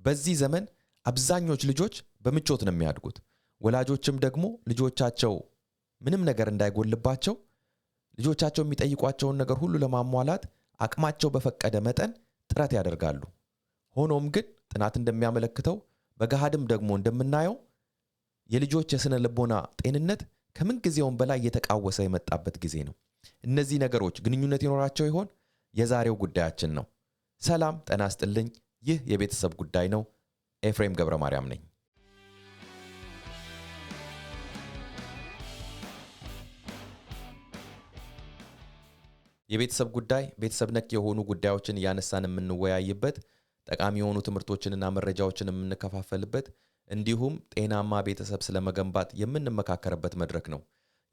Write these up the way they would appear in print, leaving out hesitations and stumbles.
በዚህ ዘመን አብዛኞቹ ልጆች በምቾት ነው የሚያድጉት ወላጆችም ደግሞ ልጆቻቸው ምንም ነገር እንዳይጎልባቸው ልጆቻቸው የሚጠይቋቸውን ነገር ሁሉ ለማሟላት አቅማቸው በፈቀደ መጠን ጥረት ያደርጋሉ ሆኖም ግን ጥናት እንደሚያመለክተው በጋሃድም ደግሞ እንደምናየው የልጆች የስነ ልቦና ጤንነት ከምን ጊዜውም በላይ የተቃወሰ የመጣበት ጊዜ ነው እነዚህ ነገሮች ግንኙነት ይኖራቸው ይሆን የዛሬው ጉዳያችን ነው ሰላም ጤና ይስጥልኝ ይህ የቤተሰብ ጉዳይ ነው ኤፍሬም ገብረማርያም ነኝ የቤተሰብ ጉዳይ ቤተሰብ ነክ የሆኑ ጉዳዮችን ያነሳን የምንወያይበት ጠቃሚ የሆኑ ትምህርቶችንና መረጃዎችን የምንከፋፈልበት እንዲሁም ጤናማ ቤተሰብ ስለመገንባት የምንመካከርበት መድረክ ነው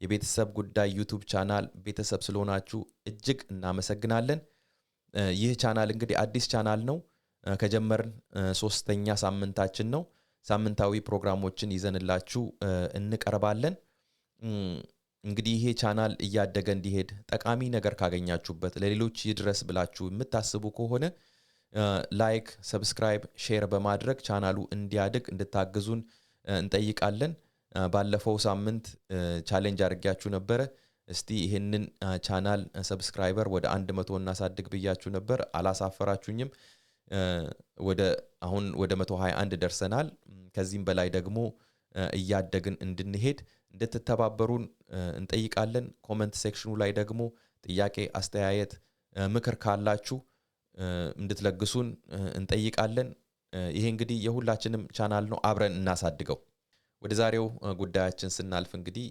የቤተሰብ ጉዳይ ዩቲዩብ ቻናል ቤተሰብ ስለሆናችሁ እጅግ እናመሰግናለን ይህ ቻናል እንግዲህ አዲስ ቻናል ነው ከጀመርን 3ኛ ሳምንታችን ነው ሳምንታዊ ፕሮግራሞችን ይዘንላችሁ እንቀርባለን እንግዲህ ይሄ ቻናል እያደገ እንዲሄድ ጠቃሚ ነገር ካገኛችሁበት ለሌሎች ይድረስ ብላችሁ የምታስቡ ከሆነ ላይክ ሰብስክራይብ ሼር በማድረግ ቻናሉ እንዲያድግ እንድታግዙን እንጠይቃለን ባለፈው ሳምንት ቻሌንጅ አድርጋችሁ ነበር እስቲ ይሄንን ቻናል ሰብስክራይበር ወደ 100 እናሳድግ ብያችሁ ነበር አላሳፈራችሁኝም አሁን ወደ 121 ደርሰናል ከዚህም በላይ ደግሞ እያደግን እንድንሄድ እንድትተባበሩን እንጠይቃለን ኮሜንት ሴክሽኑ ላይ ደግሞ ጥያቄ አስተያየት ምክር ካላችሁ እንድትለግሱን እንጠይቃለን ይሄ እንግዲህ የሁላችንም ቻናል ነው አብረን እናሳድገው ወደ ዛሬው ጉዳያችን ስናልፍ እንግዲህ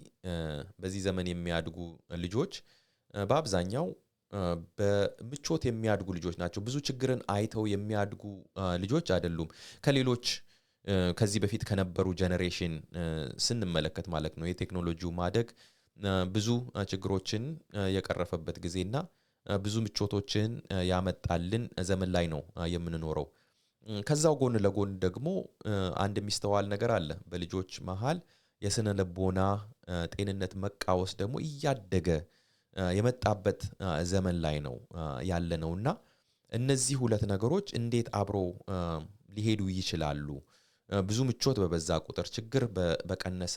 በዚህ ዘመን የሚያድጉ ልጆች በአብዛኛው በምቾት የሚያድጉ ልጆች ናቸው ብዙ ችግርን አይተው የሚያድጉ ልጆች አይደሉም ከሌሎች ከዚህ በፊት ከነበሩ ጄነሬሽን ስንመለከት ማለት ነው የቴክኖሎጂው ማደግ ብዙ ችግሮችን የቀረፈበት ጊዜና ብዙ ምቾቶችን ያመጣልን ዘመን ላይ ነው የምንኖረው ከዛው ጎን ለጎን ደግሞ አንድ የሚስተዋል ነገር አለ በልጆች መሃል የስነ ልቦና ጤንነት መቃወስ ደግሞ እያደገ የመጣበት ዘመን ላይ ነው ያለነውና እነዚህ ሁለት ነገሮች እንዴት አብሮ ሊሄዱ ይችላሉ ብዙ ምቾት በበዛ ቁጥር ችግር በቀነሰ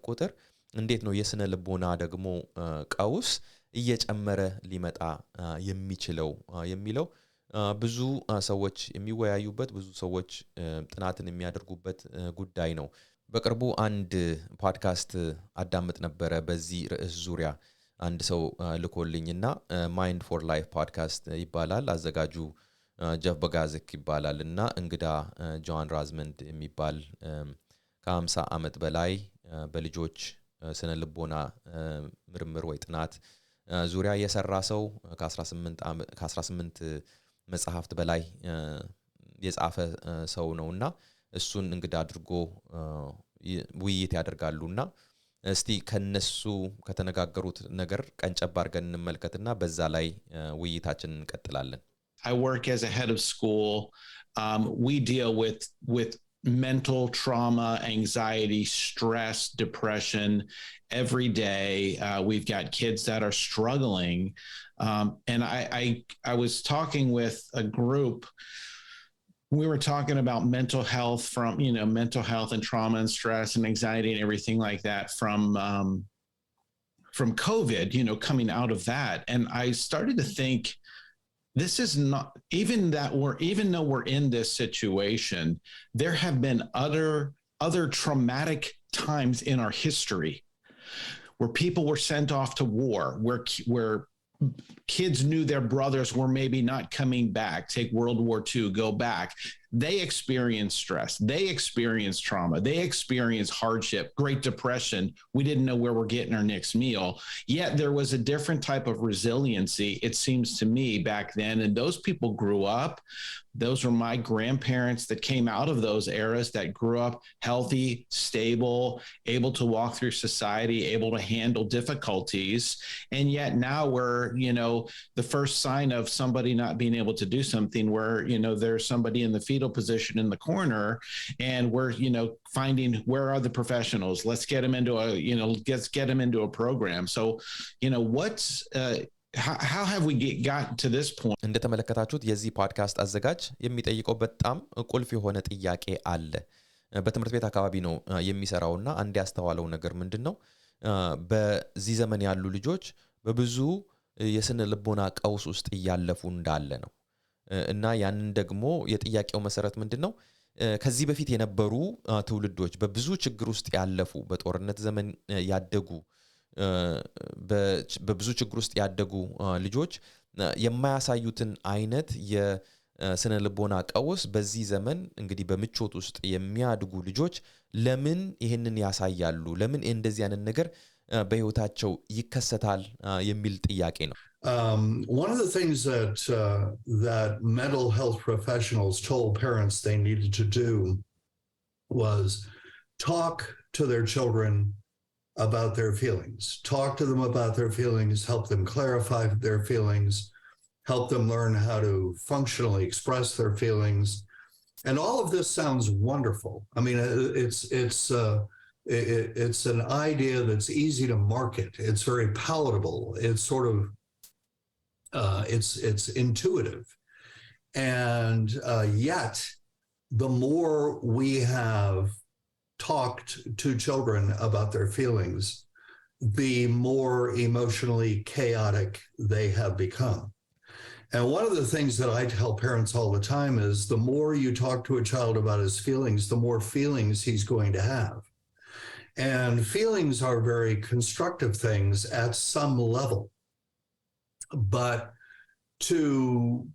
ቁጥር እንዴት ነው የስነ ልቦና ደግሞ ቀውስ እየጨመረ ሊመጣ የሚችለው የሚለው ብዙ ሰዎች የሚወያዩበት ብዙ ሰዎች ጥናትን የሚያደርጉበት ጉዳይ ነው በቅርቡ አንድ ፖድካስት አዳምጥ ነበር በዚህ ርዕስ ዙሪያ አንድ ሰው ልኮልኝና ማይንድ ፎር ላይፍ ፖድካስት ይባላል አዘጋጁ ጀፍ በጋዝክ ይባላልና እንግዳ ጆን ራዝመንድ የሚባል ከ50 ዓመት በላይ በልጆች ስነ ልቦና ምርምር ወይ ጥናት ዙሪያ የሰራ ሰው ከ18 መጽሐፍት በላይ የጻፈ ሰው ነውና እሱን እንግዳ አድርጎ ውይይት ያደርጋሉና እስቲ ከነሱ ከተነጋገሩት ነገር ቀንጨብ አድርገን እንመልከትና በዛ ላይ ውይይታችንን እንቀጥላለን I work as a head of school. We deal with mental trauma, anxiety, stress, depression every day. We've got kids that are struggling. And I was talking with a group. We were talking about mental health mental health and trauma and stress and anxiety and everything like that from COVID, coming out of that. And I started to think, this is not even though we're in this situation, there have been other traumatic times in our history where people were sent off to war, where kids knew their brothers were maybe not coming back. Take World War II, go back. They experienced stress. They experienced trauma. They experienced hardship, Great Depression. We didn't know where we're getting our next meal. Yet there was a different type of resiliency, it seems to me, back then. And those people grew up. Those were my grandparents that came out of those eras that grew up healthy, stable, able to walk through society, able to handle difficulties. And yet now we're, the first sign of somebody not being able to do something where, there's somebody in the fetal position in the corner and we're, finding where are the professionals? Let's get them into let's get them into a program. So, what's, how have we gotten to this point? እንደተመለከታችሁት የዚህ ፖድካስት አዘጋጅ የሚጠይቀው በጣም ቁልፍ የሆነ ጥያቄ አለ። በትምህርት ቤት አካባቢ ነው የሚሰራውና አንድ ያስተዋለው ነገር ምንድነው? በዚህ ዘመን ያሉ ልጆች በብዙ የስነ ልቦና ቀውስ ውስጥ እያለፉ እንዳለ ነው። እና ያንን ደግሞ የጥያቄው መሰረት ምንድነው? ከዚህ በፊት የነበሩ ትውልዶች በብዙ ችግር ውስጥ ያለፉ በጦርነት ዘመን ያደጉ በብዙ ችግር ውስጥ ያደጉ ልጆች የማያሳዩትን አይነት የስነ ልቦና ቀውስ በዚህ ዘመን እንግዲህ በምቾት ውስጥ የሚያድጉ ልጆች ለምን ይሄንን ያሳያሉ? ለምን እንደዚህ አይነት ነገር በህይወታቸው ይከሰታል የሚል ጥያቄ ነው። One of the things that mental health professionals told parents they needed to do was talk to their children about their feelings. Talk to them about their feelings, help them clarify their feelings, help them learn how to functionally express their feelings. And all of this sounds wonderful. I mean, it's an idea that's easy to market. It's very palatable. It's sort of it's intuitive, and yet the more we have talked to children about their feelings, the more emotionally chaotic they have become. And one of the things that I tell parents all the time is the more you talk to a child about his feelings, the more feelings he's going to have. And feelings are very constructive things at some level. But to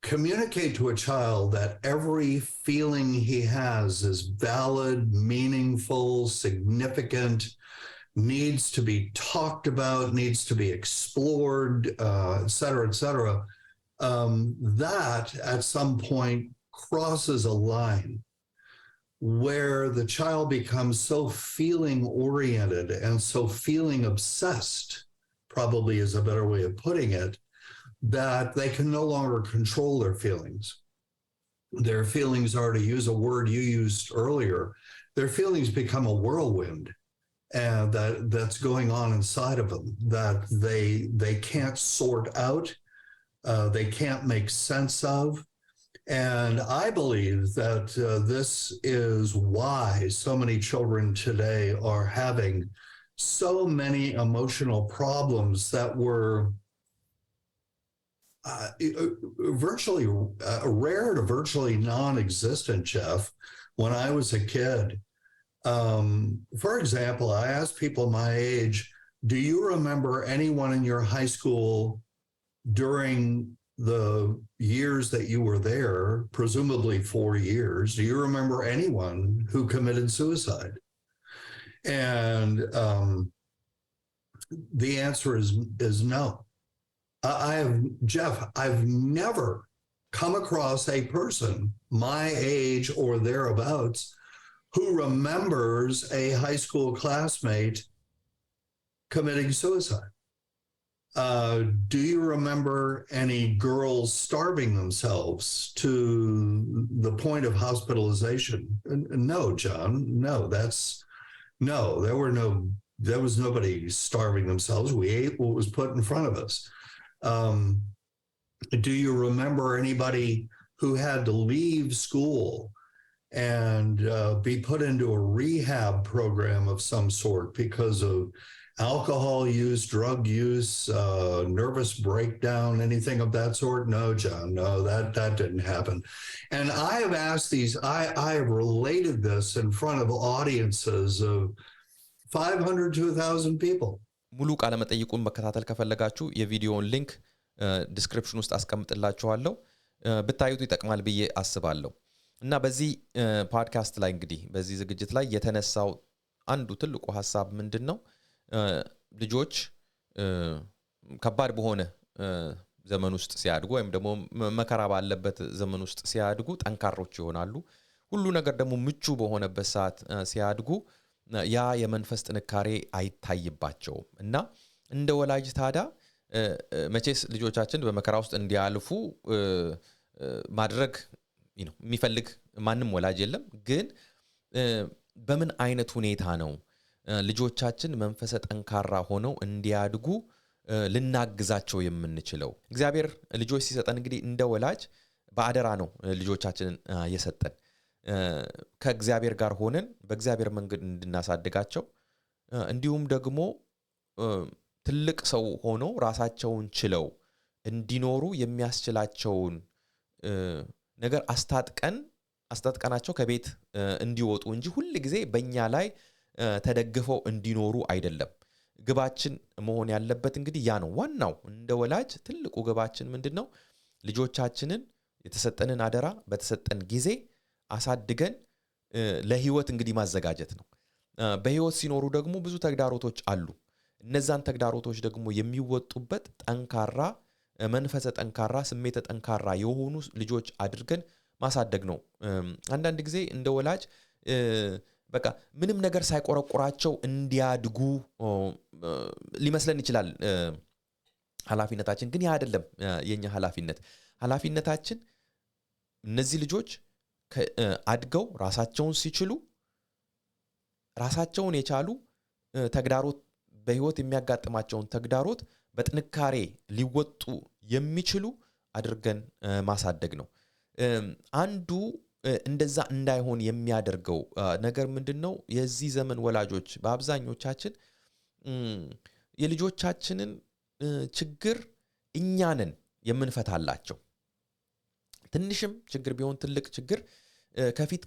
communicate to a child that every feeling he has is valid, meaningful, significant, needs to be talked about, needs to be explored, et cetera, that at some point crosses a line where the child becomes so feeling oriented and so feeling obsessed, probably is a better way of putting it, that they can no longer control their feelings. Their feelings are, to use a word you used earlier, their feelings become a whirlwind, and that's going on inside of them that they can't sort out, they can't make sense of. And I believe that this is why so many children today are having so many emotional problems that were virtually rare to virtually non-existent, Jeff, when I was a kid. For example, I asked people my age, do you remember anyone in your high school during the years that you were there, presumably 4 years, do you remember anyone who committed suicide? And the answer is no. I've never come across a person my age or thereabouts who remembers a high school classmate committing suicide. Do you remember any girls starving themselves to the point of hospitalization? No, John. No, there was nobody starving themselves. We ate what was put in front of us. Do you remember anybody who had to leave school and be put into a rehab program of some sort because of alcohol use, drug use, nervous breakdown, anything of that sort? No, John, no, that didn't happen. And I have asked I have related this in front of audiences of 500 to 1,000 people. ሙሉ ቃለ መጠይቁን መከታተል ከፈለጋችሁ የቪዲዮውን ሊንክ ዲስክሪፕሽን ውስጥ አስቀምጥላችኋለሁ። ብታዩት ይጠቅማል ብዬ አስባለሁ። እና በዚህ ፖድካስት ላይ እንግዲህ በዚህ ዝግጅት ላይ የተነሳው አንዱ ትልቁ ሐሳብ ምንድነው? ልጆች ከባድ በሆነ ዘመን ውስጥ ሲያድጉ ወይም ደግሞ መከራ ባለበት ዘመን ውስጥ ሲያድጉ ጠንካሮች ይሆናሉ። ሁሉ ነገር ደግሞ ምቹ በሆነበት ሰዓት ሲያድጉ ያ የመንፈስ ጥንካሬ አይታይባቸውም። እና እንደ ወላጅ ታዳ መቼስ ልጆቻችን በመከራ ውስጥ እንዲያልፉ ማድረግ የሚፈልግ ማንም ወላጅ የለም። ግን በምን አይነት ሁኔታ ነው ልጆቻችን መንፈሰ ጠንካራ ሆነው እንዲያድጉ ልናግዛቸው የምንችለው። እግዚአብሔር ልጆች ሲሰጠን እንግዲህ እንደ ወላጅ በአደራ ነው ልጆቻችንን የሰጠን። ከእግዚአብሔር ጋር ሆነን በእግዚአብሔር መንገድ እንድናሳድጋቸው እንዲሁም ደግሞ ትልቅ ሰው ሆነው ራሳቸውን ችለው እንዲኖሩ የሚያስችላቸውን ነገር አስታጥቀናቸው ከቤት እንዲወጡ እንጂ ሁሉ ጊዜ በእኛ ላይ ተደግፈው እንዲኖሩ አይደለም። ግባችን መሆን ያለበት እንግዲህ ያ ነው። ዋናው እንደ ወላጅ ትልቁ ግባችን ምንድነው? ልጆቻችንን የተሰጠንን አደራ በተሰጠን ጊዜ አሳድገን ለህይወት እንግዲህ ማዘጋጀት ነው። በህይወት ሲኖሩ ደግሞ ብዙ ተግዳሮቶች አሉ። እነዛን ተግዳሮቶች ደግሞ የሚወጡበት ጠንካራ መንፈሰ ጠንካራ ስሜተ ጠንካራ የሆኑ ልጆች አድርገን ማሳደግ ነው። አንዳንድ ጊዜ እንደ ወላጅ በቃ ምንም ነገር ሳይቆረቆራቸው እንዲያድጉ ሊመስለን ይችላል ኃላፊነታችን። ግን ያ አይደለም የኛ ኃላፊነታችን እነዚህ ልጆች አድገው ራሳቸውን ሲችሉ ራሳቸውን የቻሉ ተግዳሮት በህይወት የሚያጋጥማቸውን ተግዳሮት በጥንካሬ ሊወጡ የሚችሉ አድርገን ማሳደግ ነው። አንዱ እንደዛ እንዳይሆን የሚያደርገው ነገር ምንድነው? የዚህ ዘመን ወላጆች በአብዛኞቻችን የልጆቻችንን ችግር እኛ ነን የምንፈታላቸው። ትንሽም ችግር ቢሆን ትልቅ ችግር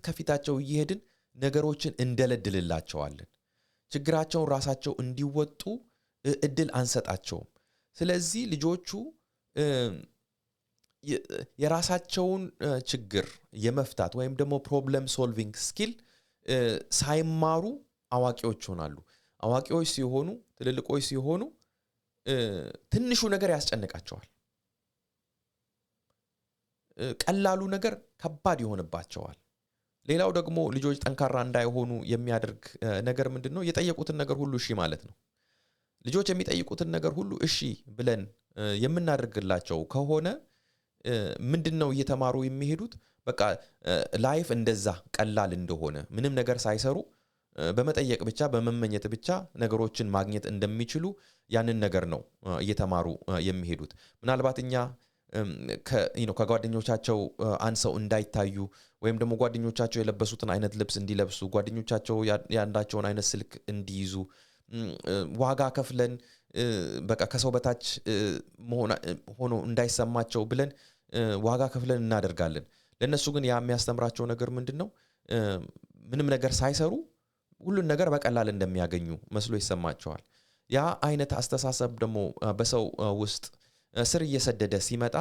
ከፊታቸው እየሄድን ነገሮችን እንደለድልላቸዋለን። ችግራቸውን ራሳቸው እንዲወጡ እድል አንሰጣቸውም። ስለዚህ ልጆቹ የራሳቸውን ችግር የመፍታት ወይም ደግሞ ፕሮብለም ሶልቪንግ ስኪል ሳይማሩ አዋቂዎች ይሆናሉ። አዋቂዎች ሲሆኑ ትልልቆች ሲሆኑ ትንሹ ነገር ያስጨንቃቸዋል። ቀላሉ ነገር ከባድ ይሆንባቸዋል። ሌላው ደግሞ ልጆች ጠንካራ እንዳይሆኑ የሚያደርግ ነገር ምንድነው? የጠየቁትን ነገር ሁሉ እሺ ማለት ነው። ልጆች የሚጠይቁትን ነገር ሁሉ እሺ ብለን የምናደርግላቸው ከሆነ ምንድነው እየተማሩ የሚሄዱት? በቃ ላይፍ እንደዛ ቀላል እንደሆነ ምንም ነገር ሳይሰሩ በመጠየቅ ብቻ በመመኘት ብቻ ነገሮችን ማግኘት እንደሚችሉ ያንን ነገር ነው እየተማሩ የሚሄዱት። ምናልባት እኛ ከጓደኞቻቸው አንሰው እንዳይታዩ ወይም ደግሞ ጓደኞቻቸው የለበሱትን አይነት ልብስ እንዲለብሱ ጓደኞቻቸው ያንዳቸውን አይነት ስልክ እንዲይዙ ዋጋ ከፍለን በቃ ከሰው በታች ሆኖ እንዳይሰማቸው ብለን ዋጋ ከፍለን እናደርጋለን። ለነሱ ግን ያ የሚያስተምራቸው ነገር ምንድነው? ምንም ነገር ሳይሰሩ ሁሉን ነገር በቀላል እንደሚያገኙ መስሎ ይሰማቸዋል። ያ አይነት አስተሳሰብ ደግሞ በሰው ውስጥ ስር እየሰደደ ሲመጣ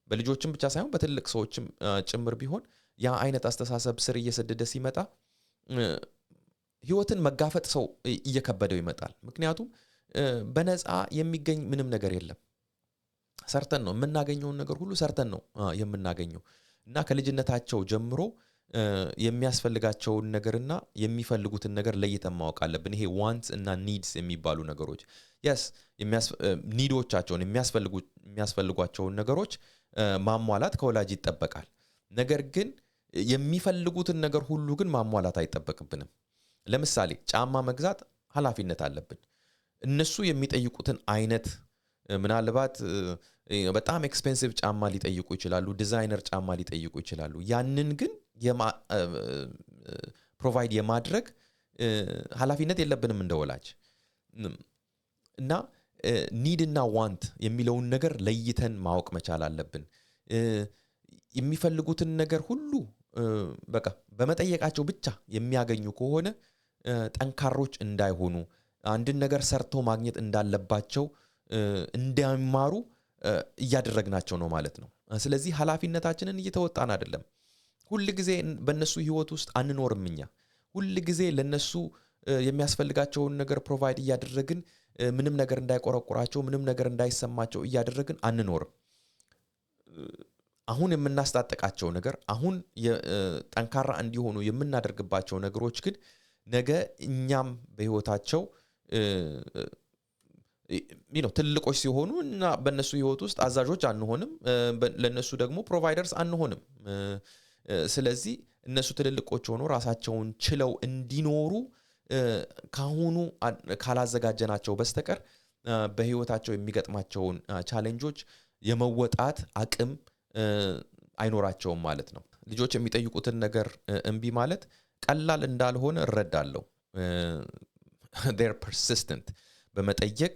በልጆችም ብቻ ሳይሆን በትልቅ ሰዎችም ጭምር ቢሆን ያ አይነት አስተሳሰብ ስር እየሰደደ ሲመጣ ህይወትን መጋፈጥ ሰው እየከበደው ይመጣል። ምክንያቱም በነፃ የሚገኝ ምንም ነገር የለም። ሰርተን ነው የምናገኘውን ነገር ሁሉ ሰርተን ነው የምናገኘው እና ከልጅነታቸው ጀምሮ የሚያስፈልጋቸውን ነገርና የሚፈልጉትን ነገር ለይተን ማወቅ አለብን። ይሄ ዋንትስ እና ኒድስ የሚባሉ ነገሮች ኒዶቻቸውን የሚያስፈልጓቸውን ነገሮች ማሟላት ከወላጅ ይጠበቃል። ነገር ግን የሚፈልጉትን ነገር ሁሉ ግን ማሟላት አይጠበቅብንም። ለምሳሌ ጫማ መግዛት ኃላፊነት አለብን። እነሱ የሚጠይቁትን አይነት ምናልባት በጣም ኤክስፔንሲቭ ጫማ ሊጠይቁ ይችላሉ፣ ዲዛይነር ጫማ ሊጠይቁ ይችላሉ። ያንን ግን ፕሮቫይድ የማድረግ ኃላፊነት የለብንም እንደ ወላጅ እና ኒድ እና ዋንት የሚለውን ነገር ለይተን ማወቅ መቻል አለብን። የሚፈልጉትን ነገር ሁሉ በቃ በመጠየቃቸው ብቻ የሚያገኙ ከሆነ ጠንካሮች እንዳይሆኑ አንድን ነገር ሰርተው ማግኘት እንዳለባቸው እንዳይማሩ እያደረግናቸው ነው ማለት ነው። ስለዚህ ኃላፊነታችንን እየተወጣን አይደለም። ሁሉ ጊዜ በእነሱ ህይወት ውስጥ አንኖርም። እኛ ሁሉ ጊዜ ለነሱ የሚያስፈልጋቸውን ነገር ፕሮቫይድ እያደረግን ምንም ነገር እንዳይቆረቆራቸው ምንም ነገር እንዳይሰማቸው እያደረግን አንኖርም። አሁን የምናስታጠቃቸው ነገር አሁን ጠንካራ እንዲሆኑ የምናደርግባቸው ነገሮች ግን ነገ እኛም በህይወታቸው ትልቆች ሲሆኑ እና በእነሱ ህይወት ውስጥ አዛዦች አንሆንም፣ ለነሱ ደግሞ ፕሮቫይደርስ አንሆንም። ስለዚህ እነሱ ትልልቆች ሆኖ ራሳቸውን ችለው እንዲኖሩ ካሁኑ ካላዘጋጀናቸው በስተቀር በህይወታቸው የሚገጥማቸውን ቻሌንጆች የመወጣት አቅም አይኖራቸውም ማለት ነው። ልጆች የሚጠይቁትን ነገር እምቢ ማለት ቀላል እንዳልሆነ እረዳለሁ። they're persistent በመጠየቅ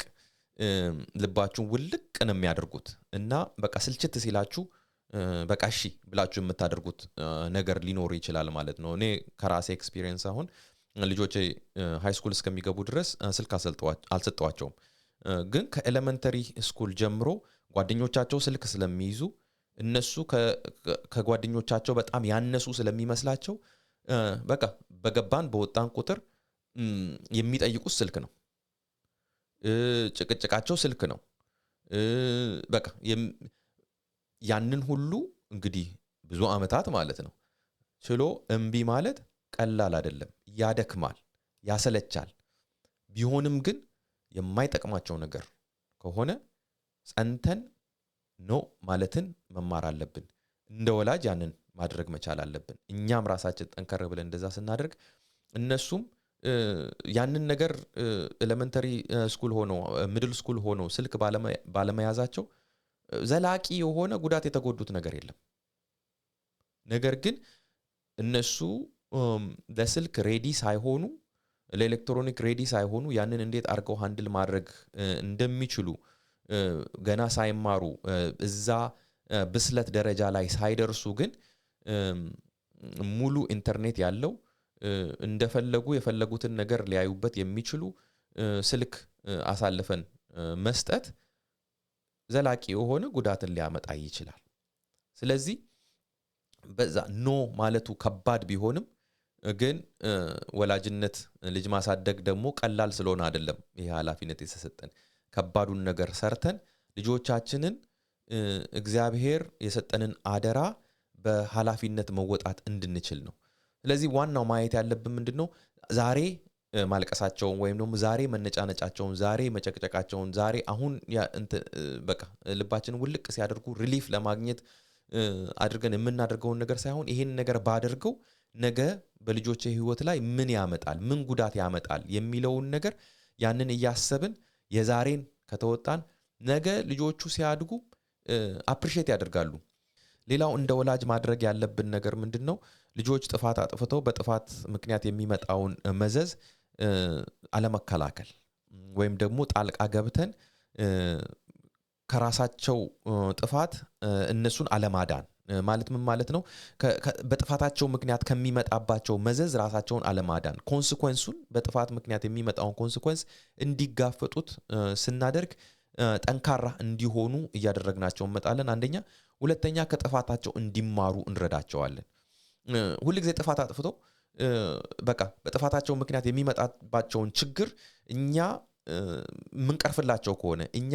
ልባችሁን ውልቅ ነው የሚያደርጉት እና በቃ ስልችት ሲላችሁ በቃ እሺ ብላችሁ የምታደርጉት ነገር ሊኖር ይችላል ማለት ነው። እኔ ከራሴ ኤክስፒሪየንስ አሁን ልጆቼ ሃይ ስኩል እስከሚገቡ ድረስ ስልክ አልሰጠዋቸውም። ግን ከኤሌመንተሪ ስኩል ጀምሮ ጓደኞቻቸው ስልክ ስለሚይዙ እነሱ ከጓደኞቻቸው በጣም ያነሱ ስለሚመስላቸው በቃ በገባን በወጣን ቁጥር የሚጠይቁት ስልክ ነው። ጭቅጭቃቸው ስልክ ነው። በቃ ያንን ሁሉ እንግዲህ ብዙ አመታት ማለት ነው ችሎ እምቢ ማለት ቀላል አይደለም። ያደክማል፣ ያሰለቻል። ቢሆንም ግን የማይጠቅማቸው ነገር ከሆነ ጸንተን ኖ ማለትን መማር አለብን። እንደ ወላጅ ያንን ማድረግ መቻል አለብን። እኛም ራሳችን ጠንከር ብለን እንደዛ ስናደርግ እነሱም ያንን ነገር ኤሌመንተሪ ስኩል ሆኖ ሚድል ስኩል ሆኖ ስልክ ባለመያዛቸው ዘላቂ የሆነ ጉዳት የተጎዱት ነገር የለም። ነገር ግን እነሱ ለስልክ ሬዲ ሳይሆኑ ለኤሌክትሮኒክ ሬዲ ሳይሆኑ ያንን እንዴት አድርገው ሃንድል ማድረግ እንደሚችሉ ገና ሳይማሩ እዛ ብስለት ደረጃ ላይ ሳይደርሱ ግን ሙሉ ኢንተርኔት ያለው እንደፈለጉ የፈለጉትን ነገር ሊያዩበት የሚችሉ ስልክ አሳልፈን መስጠት ዘላቂ የሆነ ጉዳትን ሊያመጣ ይችላል። ስለዚህ በዛ ኖ ማለቱ ከባድ ቢሆንም ግን ወላጅነት ልጅ ማሳደግ ደግሞ ቀላል ስለሆነ አይደለም ይሄ ኃላፊነት የተሰጠን። ከባዱን ነገር ሰርተን ልጆቻችንን እግዚአብሔር የሰጠንን አደራ በኃላፊነት መወጣት እንድንችል ነው። ስለዚህ ዋናው ማየት ያለብን ምንድነው? ዛሬ ማልቀሳቸውን ወይም ደግሞ ዛሬ መነጫነጫቸውን፣ ዛሬ መጨቅጨቃቸውን፣ ዛሬ አሁን በቃ ልባችንን ውልቅ ሲያደርጉ ሪሊፍ ለማግኘት አድርገን የምናደርገውን ነገር ሳይሆን ይሄን ነገር ባደርገው ነገ በልጆቼ ህይወት ላይ ምን ያመጣል፣ ምን ጉዳት ያመጣል የሚለውን ነገር ያንን እያሰብን የዛሬን ከተወጣን ነገ ልጆቹ ሲያድጉ አፕሪሼት ያደርጋሉ። ሌላው እንደ ወላጅ ማድረግ ያለብን ነገር ምንድነው? ልጆች ጥፋት አጥፍተው በጥፋት ምክንያት የሚመጣውን መዘዝ አለመከላከል ወይም ደግሞ ጣልቃ ገብተን ከራሳቸው ጥፋት እነሱን አለማዳን ማለት ምን ማለት ነው? በጥፋታቸው ምክንያት ከሚመጣባቸው መዘዝ ራሳቸውን አለማዳን፣ ኮንሲኩዌንሱን በጥፋት ምክንያት የሚመጣውን ኮንሲኩዌንስ እንዲጋፈጡት ስናደርግ ጠንካራ እንዲሆኑ እያደረግናቸው እንመጣለን። አንደኛ። ሁለተኛ ከጥፋታቸው እንዲማሩ እንረዳቸዋለን። ሁሉ ጊዜ ጥፋት አጥፍተው በቃ በጥፋታቸው ምክንያት የሚመጣባቸውን ችግር እኛ ምንቀርፍላቸው ከሆነ እኛ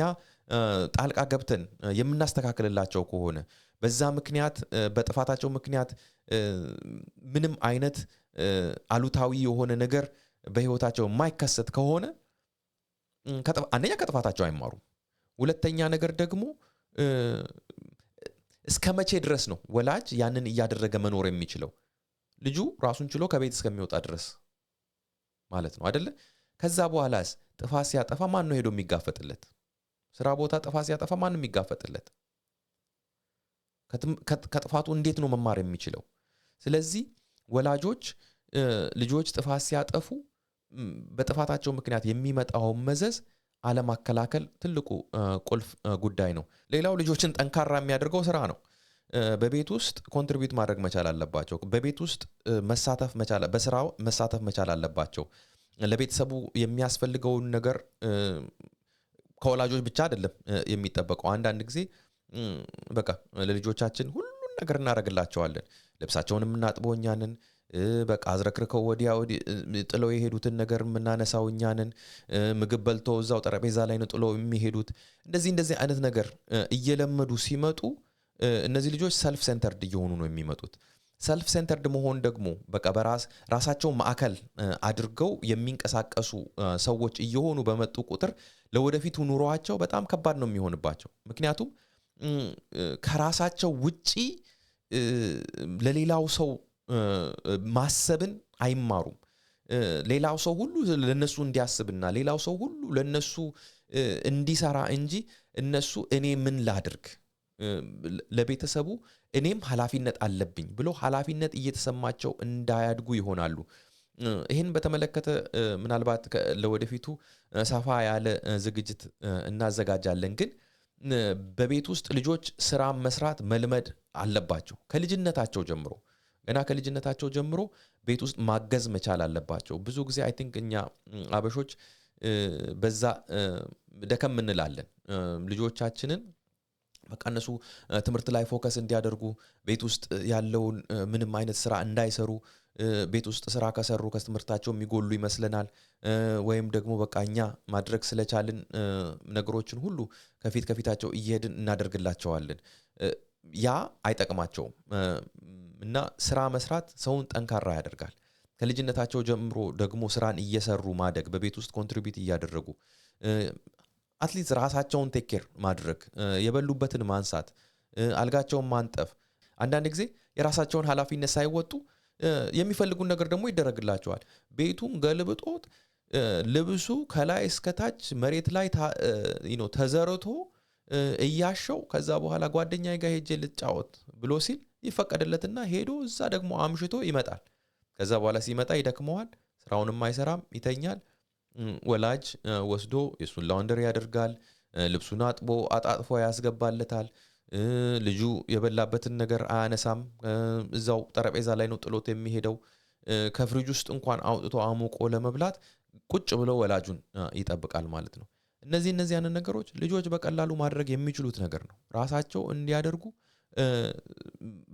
ጣልቃ ገብተን የምናስተካክልላቸው ከሆነ በዛ ምክንያት በጥፋታቸው ምክንያት ምንም አይነት አሉታዊ የሆነ ነገር በህይወታቸው የማይከሰት ከሆነ አንደኛ ከጥፋታቸው አይማሩም። ሁለተኛ ነገር ደግሞ እስከመቼ ድረስ ነው ወላጅ ያንን እያደረገ መኖር የሚችለው? ልጁ ራሱን ችሎ ከቤት እስከሚወጣ ድረስ ማለት ነው አይደለ? ከዛ በኋላስ ጥፋት ሲያጠፋ ማን ነው ሄዶ የሚጋፈጥለት? ስራ ቦታ ጥፋት ሲያጠፋ ማን ነው የሚጋፈጥለት? ከጥፋቱ እንዴት ነው መማር የሚችለው? ስለዚህ ወላጆች ልጆች ጥፋት ሲያጠፉ በጥፋታቸው ምክንያት የሚመጣው መዘዝ አለማከላከል ትልቁ ቁልፍ ጉዳይ ነው። ሌላው ልጆችን ጠንካራ የሚያደርገው ስራ ነው። በቤት ውስጥ ኮንትሪቢዩት ማድረግ መቻል አለባቸው። በቤት ውስጥ በስራው መሳተፍ መቻል አለባቸው። ለቤተሰቡ የሚያስፈልገውን ነገር ከወላጆች ብቻ አይደለም የሚጠበቀው። አንዳንድ ጊዜ በቃ ለልጆቻችን ሁሉን ነገር እናደርግላቸዋለን። ልብሳቸውን የምናጥበው እኛ ነን። በቃ አዝረክርከው ወዲያ ጥለው የሄዱትን ነገር የምናነሳው እኛ ነን። ምግብ በልተው እዛው ጠረጴዛ ላይ ነው ጥለው የሚሄዱት። እንደዚህ አይነት ነገር እየለመዱ ሲመጡ እነዚህ ልጆች ሰልፍ ሴንተርድ እየሆኑ ነው የሚመጡት። ሰልፍ ሴንተርድ መሆን ደግሞ በቃ ራሳቸው ማዕከል አድርገው የሚንቀሳቀሱ ሰዎች እየሆኑ በመጡ ቁጥር ለወደፊቱ ኑሮአቸው በጣም ከባድ ነው የሚሆንባቸው። ምክንያቱም ከራሳቸው ውጪ ለሌላው ሰው ማሰብን አይማሩም። ሌላው ሰው ሁሉ ለነሱ እንዲያስብና ሌላው ሰው ሁሉ ለነሱ እንዲሰራ እንጂ እነሱ እኔ ምን ላድርግ ለቤተሰቡ እኔም ኃላፊነት አለብኝ ብሎ ኃላፊነት እየተሰማቸው እንዳያድጉ ይሆናሉ። ይሄን በተመለከተ ምናልባት ለወደፊቱ ሰፋ ያለ ዝግጅት እናዘጋጃለን። ግን በቤት ውስጥ ልጆች ስራ መስራት መልመድ አለባቸው ከልጅነታቸው ጀምሮ። ገና ከልጅነታቸው ጀምሮ ቤት ውስጥ ማገዝ መቻል አለባቸው። ብዙ ጊዜ አይ ቲንክ እኛ አበሾች በዛ ደከም እንላለን። ልጆቻችንን በቃ እነሱ ትምህርት ላይ ፎከስ እንዲያደርጉ ቤት ውስጥ ያለውን ምንም አይነት ስራ እንዳይሰሩ ቤት ውስጥ ስራ ከሰሩ ከትምህርታቸው የሚጎሉ ይመስለናል። ወይም ደግሞ በቃ እኛ ማድረግ ስለቻልን ነገሮችን ሁሉ ከፊታቸው እየሄድን እናደርግላቸዋለን። ያ አይጠቅማቸውም። እና ስራ መስራት ሰውን ጠንካራ ያደርጋል። ከልጅነታቸው ጀምሮ ደግሞ ስራን እየሰሩ ማደግ በቤት ውስጥ ኮንትሪቢዩት እያደረጉ አትሊስት ራሳቸውን ቴክ ኬር ማድረግ የበሉበትን ማንሳት አልጋቸውን ማንጠፍ አንዳንድ ጊዜ የራሳቸውን ኃላፊነት ሳይወጡ የሚፈልጉን ነገር ደግሞ ይደረግላቸዋል። ቤቱን ገልብጦት ልብሱ ከላይ እስከ ታች መሬት ላይ ተዘርቶ እያሸው ከዛ በኋላ ጓደኛዬ ጋር ሄጄ ልጫወት ብሎ ሲል ይፈቀድለትና ሄዶ እዛ ደግሞ አምሽቶ ይመጣል። ከዛ በኋላ ሲመጣ ይደክመዋል፣ ስራውንም አይሰራም፣ ይተኛል። ወላጅ ወስዶ የሱን ላውንደሪ ያደርጋል፣ ልብሱን አጣጥፎ ያስገባለታል። ልጁ የበላበትን ነገር አያነሳም፣ እዛው ጠረጴዛ ላይ ነው ጥሎት የሚሄደው። ከፍሪጅ ውስጥ እንኳን አውጥቶ አሙቆ ለመብላት ቁጭ ብሎ ወላጁን ይጠብቃል ማለት ነው። እነዚህ ነገሮች ልጆች በቀላሉ ማድረግ የሚችሉት ነገር ነው። ራሳቸው እንዲያደርጉ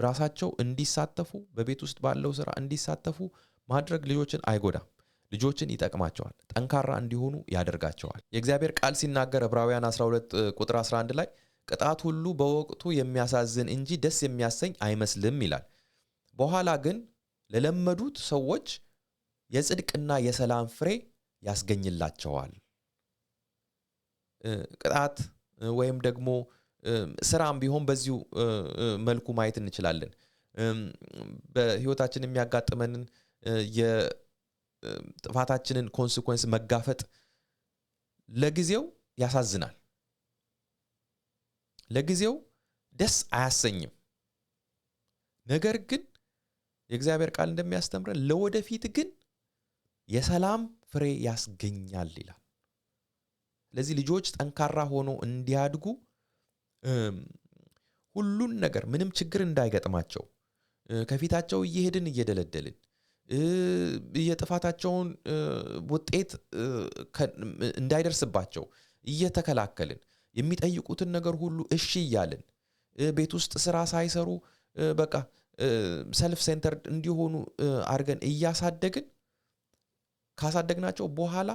ራሳቸው እንዲሳተፉ በቤት ውስጥ ባለው ስራ እንዲሳተፉ ማድረግ ልጆችን አይጎዳም፣ ልጆችን ይጠቅማቸዋል፣ ጠንካራ እንዲሆኑ ያደርጋቸዋል። የእግዚአብሔር ቃል ሲናገር ዕብራውያን 12 ቁጥር 11 ላይ ቅጣት ሁሉ በወቅቱ የሚያሳዝን እንጂ ደስ የሚያሰኝ አይመስልም ይላል። በኋላ ግን ለለመዱት ሰዎች የጽድቅና የሰላም ፍሬ ያስገኝላቸዋል። ቅጣት ወይም ደግሞ ስራም ቢሆን በዚሁ መልኩ ማየት እንችላለን። በህይወታችን የሚያጋጥመንን የጥፋታችንን ኮንሲኩዌንስ መጋፈጥ ለጊዜው ያሳዝናል፣ ለጊዜው ደስ አያሰኝም። ነገር ግን የእግዚአብሔር ቃል እንደሚያስተምረን ለወደፊት ግን የሰላም ፍሬ ያስገኛል ይላል። ስለዚህ ልጆች ጠንካራ ሆኖ እንዲያድጉ ሁሉን ነገር ምንም ችግር እንዳይገጥማቸው ከፊታቸው እየሄድን እየደለደልን የጥፋታቸውን ውጤት እንዳይደርስባቸው እየተከላከልን የሚጠይቁትን ነገር ሁሉ እሺ እያልን ቤት ውስጥ ስራ ሳይሰሩ በቃ ሰልፍ ሴንተርድ እንዲሆኑ አድርገን እያሳደግን ካሳደግናቸው በኋላ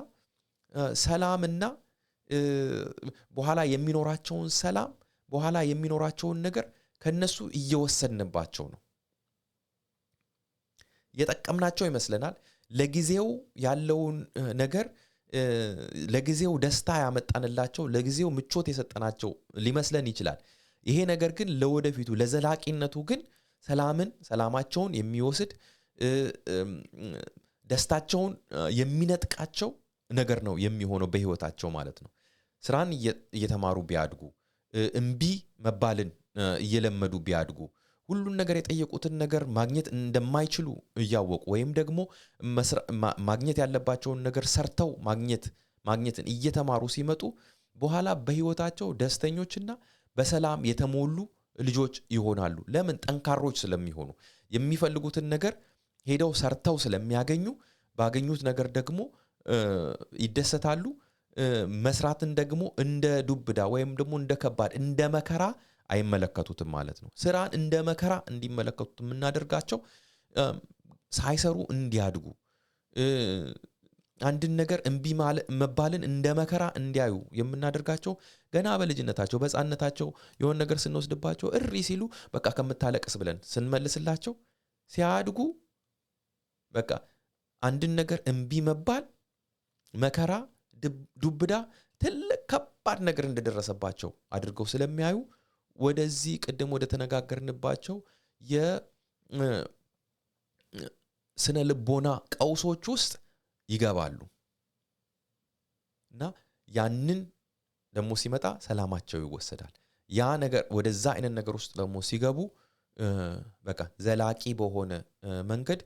ሰላምና በኋላ የሚኖራቸውን ሰላም በኋላ የሚኖራቸውን ነገር ከነሱ እየወሰድንባቸው ነው። የጠቀምናቸው ይመስለናል። ለጊዜው ያለውን ነገር ለጊዜው ደስታ ያመጣንላቸው ለጊዜው ምቾት የሰጠናቸው ሊመስለን ይችላል። ይሄ ነገር ግን ለወደፊቱ ለዘላቂነቱ ግን ሰላማቸውን የሚወስድ ደስታቸውን የሚነጥቃቸው ነገር ነው የሚሆነው በህይወታቸው ማለት ነው። ስራን እየተማሩ ቢያድጉ እምቢ መባልን እየለመዱ ቢያድጉ ሁሉን ነገር የጠየቁትን ነገር ማግኘት እንደማይችሉ እያወቁ ወይም ደግሞ ማግኘት ያለባቸውን ነገር ሰርተው ማግኘትን እየተማሩ ሲመጡ በኋላ በህይወታቸው ደስተኞችና በሰላም የተሞሉ ልጆች ይሆናሉ። ለምን? ጠንካሮች ስለሚሆኑ የሚፈልጉትን ነገር ሄደው ሰርተው ስለሚያገኙ ባገኙት ነገር ደግሞ ይደሰታሉ። መስራትን ደግሞ እንደ ዱብዳ ወይም ደግሞ እንደ ከባድ እንደ መከራ አይመለከቱትም ማለት ነው። ስራን እንደ መከራ እንዲመለከቱት የምናደርጋቸው ሳይሰሩ እንዲያድጉ አንድን ነገር እምቢ መባልን እንደ መከራ እንዲያዩ የምናደርጋቸው ገና በልጅነታቸው በሕፃንነታቸው የሆነ ነገር ስንወስድባቸው እሪ ሲሉ በቃ ከምታለቅስ ብለን ስንመልስላቸው ሲያድጉ በቃ አንድን ነገር እምቢ መባል መከራ ዱብዳ ትልቅ ከባድ ነገር እንደደረሰባቸው አድርገው ስለሚያዩ ወደዚህ ቅድም ወደ ተነጋገርንባቸው የስነ ልቦና ቀውሶች ውስጥ ይገባሉ እና ያንን ደግሞ ሲመጣ ሰላማቸው ይወሰዳል። ያ ነገር ወደዛ አይነት ነገር ውስጥ ደግሞ ሲገቡ በቃ ዘላቂ በሆነ መንገድ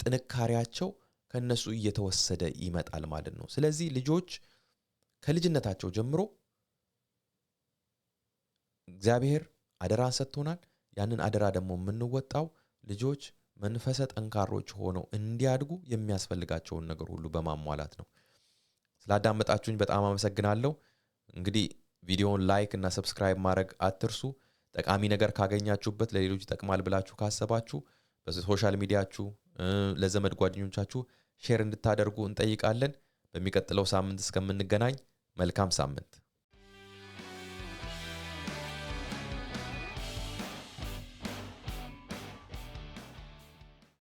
ጥንካሬያቸው ከነሱ እየተወሰደ ይመጣል ማለት ነው። ስለዚህ ልጆች ከልጅነታቸው ጀምሮ እግዚአብሔር አደራ ሰጥቶናል። ያንን አደራ ደግሞ የምንወጣው ልጆች መንፈሰ ጠንካሮች ሆነው እንዲያድጉ የሚያስፈልጋቸውን ነገር ሁሉ በማሟላት ነው። ስላዳመጣችሁኝ በጣም አመሰግናለሁ። እንግዲህ ቪዲዮውን ላይክ እና ሰብስክራይብ ማድረግ አትርሱ። ጠቃሚ ነገር ካገኛችሁበት ለሌሎች ይጠቅማል ብላችሁ ካሰባችሁ በሶሻል ሚዲያችሁ ለዘመድ ጓደኞቻችሁ ሼር እንድታደርጉ እንጠይቃለን። በሚቀጥለው ሳምንት እስከምንገናኝ መልካም ሳምንት